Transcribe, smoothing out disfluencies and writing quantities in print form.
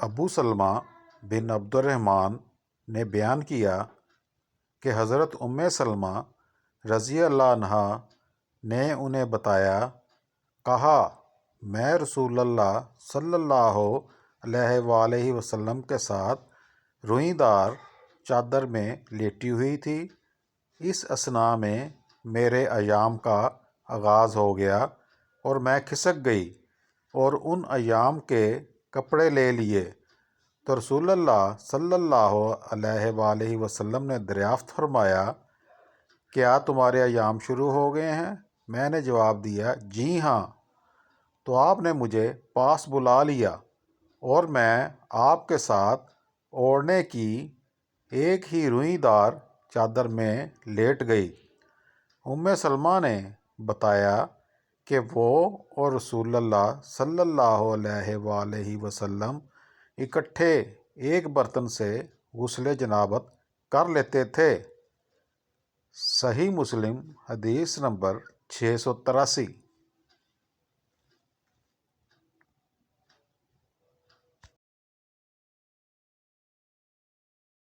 ابو سلمہ بن عبد الرحمن نے بیان کیا کہ حضرت سلمہ رضی اللہ عنہا نے انہیں بتایا، کہا میں رسول اللہ صلی اللہ علیہ وآلہ وسلم کے ساتھ روئی دار چادر میں لیٹی ہوئی تھی۔ اس اثناء میں میرے ایام کا آغاز ہو گیا اور میں کھسک گئی اور ان ایام کے کپڑے لے لیے، تو رسول اللہ صلی اللہ علیہ وآلہ وسلم نے دریافت فرمایا، کیا تمہارے ایام شروع ہو گئے ہیں؟ میں نے جواب دیا، جی ہاں۔ تو آپ نے مجھے پاس بلا لیا اور میں آپ کے ساتھ اوڑھنے کی ایک ہی روئی دار چادر میں لیٹ گئی۔ سلمہ نے بتایا کہ وہ اور رسول اللہ صلی اللہ علیہ وآلہ وسلم اکٹھے ایک برتن سے غسل جنابت کر لیتے تھے۔ صحیح مسلم حدیث نمبر 683۔